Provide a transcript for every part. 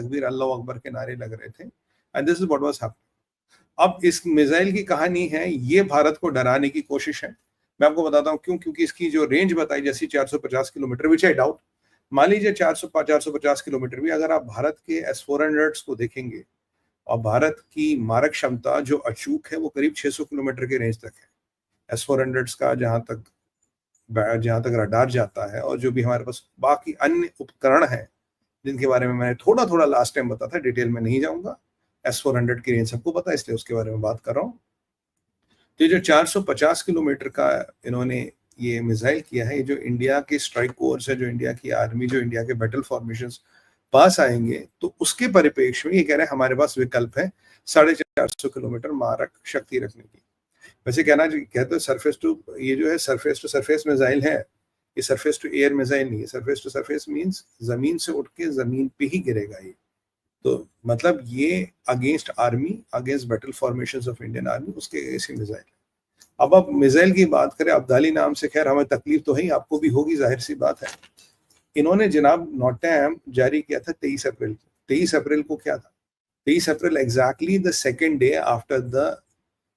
तकबीर, अल्लाह अकबर के नारे लग रहे थे, and this is what was happening. अब इस मिसाइल की कहानी है, ये भारत को डराने की कोशिश है। मैं आपको बताता हूँ क्यों, क्योंकि इसकी जो रेंज बताई जैसी 450 किलोमीटर, विच आई डाउट, मान लीजिए 450 किलोमीटर भी, अगर आप भारत के S-400 को देखेंगे और भारत की मारक क्षमता जो अचूक है वो करीब 600 किलोमीटर के रेंज तक है S-400 का, जहां तक रडार जाता है, और जो भी हमारे पास बाकी अन्य उपकरण हैं जिनके बारे में मैंने थोड़ा थोड़ा लास्ट टाइम बताया था, डिटेल में नहीं जाऊंगा। S-400 की रेंज सबको पता है, इसलिए उसके बारे में बात कर रहा हूँ। तो ये जो 450 किलोमीटर का इन्होंने ये मिसाइल किया है, ये जो इंडिया के स्ट्राइक कोर्स है, जो इंडिया की आर्मी, जो इंडिया के बैटल फॉर्मेशंस पास आएंगे, तो उसके परिप्रेक्ष्य में ये कह रहे हैं हमारे पास विकल्प है 450 किलोमीटर मारक शक्ति रखने की। वैसे कहते हैं सरफेस टू, ये जो है सरफेस टू सरफेस मिसाइल है, ये सरफेस टू एयर मिसाइल नहीं है। सरफेस टू सरफेस मींस जमीन से उठ के जमीन पे ही गिरेगा ये। तो मतलब ये against army, against battle formations of Indian army, उसके ऐसी मिसाइल। अब मिसाइल की बात करें, अब्दाली नाम से, खैर हमें तकलीफ तो है, आपको भी होगी, जाहिर सी बात है। इन्होंने जनाब नोटैम जारी किया था 23 अप्रैल को। 23 अप्रैल को क्या था? 23 April exactly the second day after the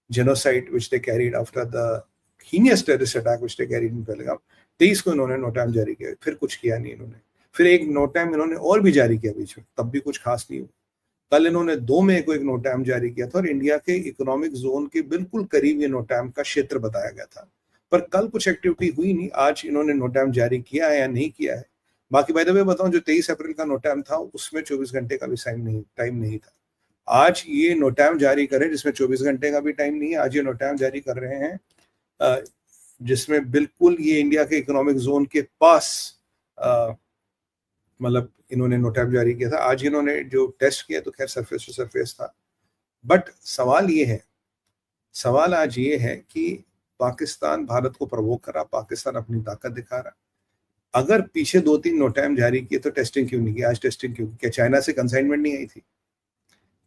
genocide which they carried, after the heinous terrorist attack which they carried in Pahalgam। 23 को इन्होंने नोटैम जारी किया, फिर कुछ किया नहीं इन्होंने। फिर एक नोटैम इन्होंने और भी जारी किया बीच में, तब भी कुछ खास नहीं हुआ। कल इन्होंने 2 मई को एक नोटैम जारी किया था, और इंडिया के इकोनॉमिक जोन के बिल्कुल करीब ये नोटैम का क्षेत्र बताया गया था। पर कल कुछ एक्टिविटी हुई नहीं। आज इन्होंने नोटैम जारी किया है या नहीं किया है। बाकी बाय द वे बताऊं, जो 23 अप्रैल का नोटैम था उसमें 24 घंटे का भी टाइम नहीं था। आज ये नोटैम जारी करें जिसमें 24 घंटे का भी टाइम नहीं है। आज ये नोटैम जारी कर रहे हैं जिसमें बिल्कुल ये इंडिया के इकोनॉमिक जोन के पास, मतलब इन्होंने नोटैम जारी किया था। आज इन्होंने जो टेस्ट किया तो खैर सरफेस टू सरफेस था। बट सवाल आज ये है कि पाकिस्तान भारत को प्रवोक करा, पाकिस्तान अपनी ताकत दिखा रहा। अगर पीछे 2-3 नोटैम जारी किए तो टेस्टिंग क्यों नहीं की? आज टेस्टिंग क्यों? क्या चाइना से कंसाइनमेंट नहीं आई थी?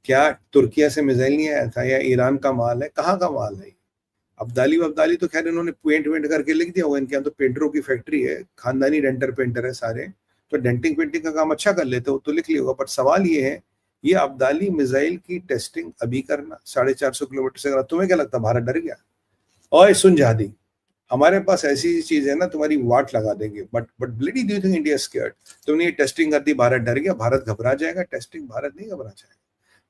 क्या तुर्किया से मिसाइल नहीं आया था? या ईरान का माल है? कहाँ का माल है? अब्दाली तो खैर इन्होंने पेंट करके लिख दिया होगा, इनके यहाँ तो पेंटरों की फैक्ट्री है, खानदानी डेंटर पेंटर है सारे, तो डेंटिंग पेंटिंग का काम अच्छा कर लेते हो तो लिख लिया होगा। बट सवाल ये है, ये अब्दाली मिसाइल की टेस्टिंग अभी करना 450 किलोमीटर से, तुम्हें क्या लगता भारत डर गया? और सुन जादी, हमारे पास ऐसी चीज है ना, तुम्हारी वाट लगा देंगे। But bloody do you think India scared? तुमने ये टेस्टिंग कर दी, भारत डर गया? भारत घबरा जाएगा? टेस्टिंग भारत नहीं घबरा जाएगा।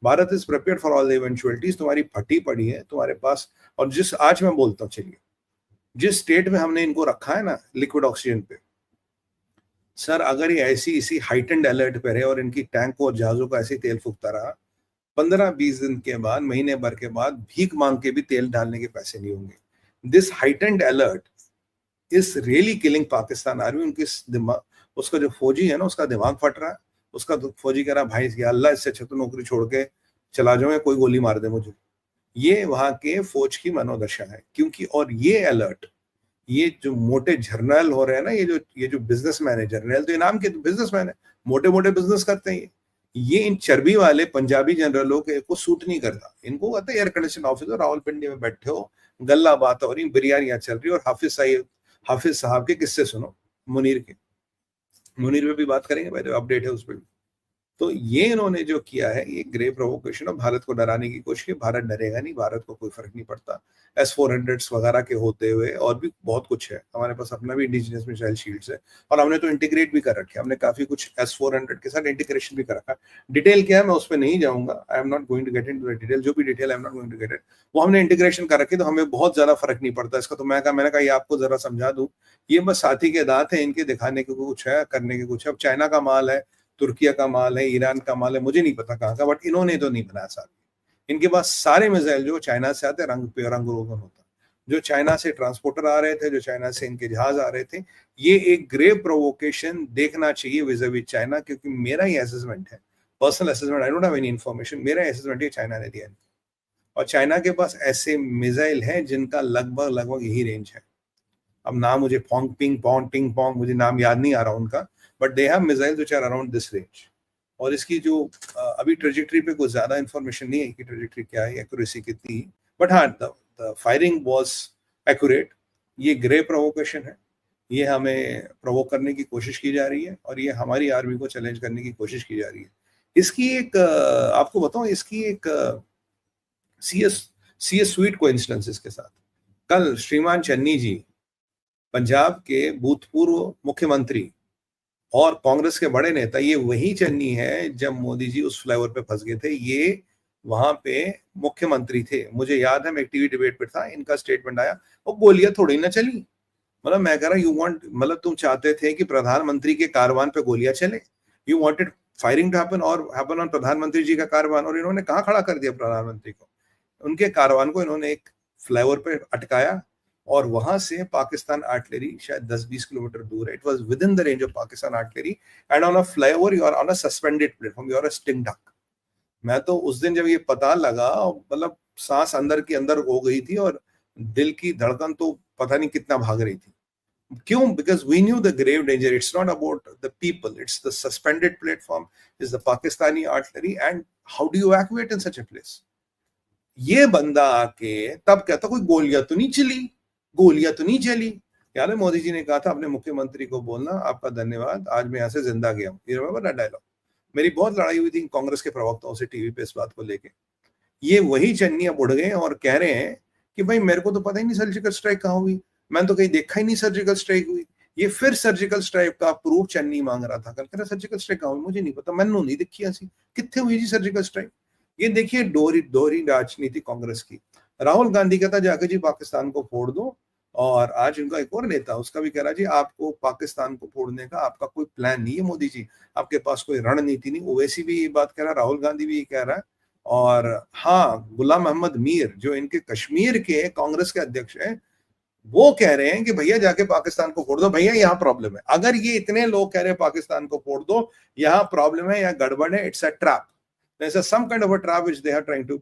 Bharat is prepared for all the eventualities. तुम्हारी फटी पड़ी है तुम्हारे पास। और आज मैं बोलता हूँ, चलिए, जिस स्टेट में हमने इनको रखा है ना लिक्विड ऑक्सीजन पे, सर अगर ये ऐसी इसी हाइटेंड अलर्ट पे रहे और इनकी टैंक और जहाजों का ऐसे तेल फूकता रहा, 15-20 दिन के बाद, महीने भर के बाद भीख मांग के भी तेल डालने के पैसे नहीं होंगे। This heightened alert is really killing Pakistan army. उनकी दिमाग, उसका जो फौजी है ना, उसका दिमाग फट रहा है। उसका फौजी कह रहा, भाई या अल्लाह, इससे अच्छा तो नौकरी छोड़ के चला जाऊं या कोई गोली मार दे मुझे। ये वहां के फौज की मनोदशा है। क्योंकि और ये अलर्ट, ये जो मोटे जर्नल हो रहे हैं ना, ये जो बिजनेसमैन है, जर्नल तो इनाम के बिजनेसमैन है, मोटे मोटे बिजनेस करते हैं ये इन चर्बी वाले पंजाबी जनरलों के को सूट नहीं करता। इनको कहते हैं एयर कंडीशन ऑफिसर, रावलपिंडी में बैठे हो, गल्ला बात हो रही, बिरयानियां चल रही, और हाफिज साहब के किस्से सुनो, मुनीर पे भी बात करेंगे, भाई अपडेट है उस पर भी। तो ये इन्होंने जो किया है, ये ग्रेव प्रोवोकेशन, और भारत को डराने की कोशिश की। भारत डरेगा नहीं, भारत को कोई फर्क नहीं पड़ता। S-400 वगैरह के होते हुए और भी बहुत कुछ है हमारे पास, अपना भी इंडिजिनियस मिसाइल शील्ड्स है, और हमने तो इंटीग्रेट भी कर रखे। हमने काफी कुछ S-400 के साथ इंटीग्रेशन भी कर रखा। डिटेल क्या है मैं उस पर नहीं जाऊंगा, I am not going to get into the detail. जो भी detail I am not going to get it, वो हमने इंटीग्रेशन कर रखी, तो हमें बहुत ज्यादा फर्क नहीं पड़ता इसका। तो मैंने कहा ये आपको जरा समझा दूं, ये बस साथी के दांत है, इनके दिखाने के कुछ है, करने के कुछ है। अब चाइना का माल है, तुर्किया का माल है, ईरान का माल है, मुझे नहीं पता कहाँ का, बट इन्होंने तो नहीं बनाया साथ। इनके पास सारे मिसाइल जो चाइना से आते, रंग रोगन होता, जो चाइना से ट्रांसपोर्टर आ रहे थे, जो चाइना से इनके जहाज आ रहे थे। ये एक ग्रेव प्रोवोकेशन देखना चाहिए विज़ चाइना, क्योंकि मेरा ही असेसमेंट है, personal assessment, I don't have any information, मेरा असेसमेंट है चाइना ने दिया। और चाइना के पास ऐसे मिसाइल हैं जिनका लगभग यही रेंज है। अब नाम मुझे टिंग पोंग मुझे नाम याद नहीं आ रहा उनका, but they have missiles which are around this range. और इसकी जो अभी ट्रेजेक्टरी पे कोई ज्यादा इंफॉर्मेशन नहीं है कि ट्रेजेक्टरी क्या है, एक्यूरेसी कितनी, बट हाँ द फायरिंग वाज एक्यूरेट। ये ग्रे प्रोवोकेशन है, ये हमें प्रोवोक करने की कोशिश की जा रही है, और ये हमारी आर्मी को चैलेंज करने की कोशिश की जा रही है। इसकी एक आपको बताऊं, इसकी एक सी एस स्वीट कोइंसिडेंस इसके साथ। कल श्रीमान चन्नी जी, पंजाब के भूतपूर्व मुख्यमंत्री और कांग्रेस के बड़े नेता, ये वही चन्नी है जब मोदी जी उस फ्लाईओवर पे फंस गए थे, ये वहां पे मुख्यमंत्री थे। मुझे याद है, मैं एक टीवी डिबेट पे था, इनका स्टेटमेंट आया, वो गोलियां थोड़ी ना चली। मतलब मैं कह रहा, यू वांट, मतलब तुम चाहते थे कि प्रधानमंत्री के कारवान पे गोलियां चले, you wanted firing to happen और हैपन ऑन प्रधानमंत्री जी का कारवान, और इन्होंने कहाँ खड़ा कर दिया प्रधानमंत्री को? उनके कारवान को इन्होंने एक फ्लाईओवर पे अटकाया, और वहां से पाकिस्तान आर्टिलरी शायद 10-20 किलोमीटर दूर है, it was within the range of Pakistan artillery, and on a flyover you are on a suspended platform, you are a sitting duck. मैं तो उस दिन जब ये पता लगा, मतलब सांस अंदर की अंदर हो गई थी, और दिल की धड़कन तो पता नहीं कितना भाग रही थी। क्यों? Because we knew the grave danger, it's not about the people, it's the suspended platform, is the Pakistani artillery, and how do you evacuate in such a place? ये बंदा आके तब कहता, कोई गोलियां तो नहीं चली, गोलियां तो नहीं चली। यार मोदी जी ने कहा था अपने मुख्यमंत्री को बोलना, आपका धन्यवाद, आज मैं यहाँ से जिंदा गया हूँ। You remember that dialogue? मेरी बहुत लड़ाई हुई थी कांग्रेस के प्रवक्ताओं से टीवी पे इस बात को लेके। ये वही चन्नी अब उड़ गए और कह रहे हैं कि भाई मेरे को तो पता ही नहीं सर्जिकल स्ट्राइक कहाँ हुई, मैंने तो कहीं देखा ही नहीं सर्जिकल स्ट्राइक हुई। ये फिर सर्जिकल स्ट्राइक का प्रूफ चन्नी मांग रहा था, कल कह रहा सर्जिकल स्ट्राइक कहाँ हुई, मुझे नहीं पता, मैंने नहीं देखी ऐसी, कितने हुई जी सर्जिकल स्ट्राइक? ये देखिए दोहरी राजनीति कांग्रेस की। राहुल गांधी कहता जाके जी पाकिस्तान को फोड़ दो, और आज उनका एक और नेता उसका भी कह रहा है जी आपको पाकिस्तान को फोड़ने का आपका कोई प्लान नहीं है मोदी जी, आपके पास कोई रणनीति नहीं। ओवैसी भी ये बात कह रहा है, राहुल गांधी भी ये कह रहा है, और हाँ, गुलाम मोहम्मद मीर जो इनके कश्मीर के कांग्रेस के अध्यक्ष हैं, वो कह रहे हैं कि भैया जाके पाकिस्तान को फोड़ दो, भैया यहाँ प्रॉब्लम है। अगर ये इतने लोग कह रहे हैं पाकिस्तान को फोड़ दो, यहाँ प्रॉब्लम है, यहाँ गड़बड़ है, it's a trap, there's some kind of a trap which they are trying to,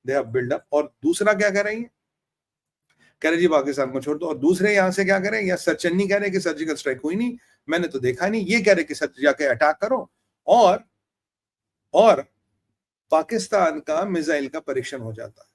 they have built up। और दूसरा क्या कह रही है, कह रहे जी पाकिस्तान को छोड़ दो, और दूसरे यहाँ से क्या कह रहे हैं, या सचन्नी कह रहे हैं कि सर्जिकल स्ट्राइक हुई नहीं, मैंने तो देखा नहीं, ये कह रहे कि सच जाके अटैक करो, और पाकिस्तान का मिसाइल का परीक्षण हो जाता है।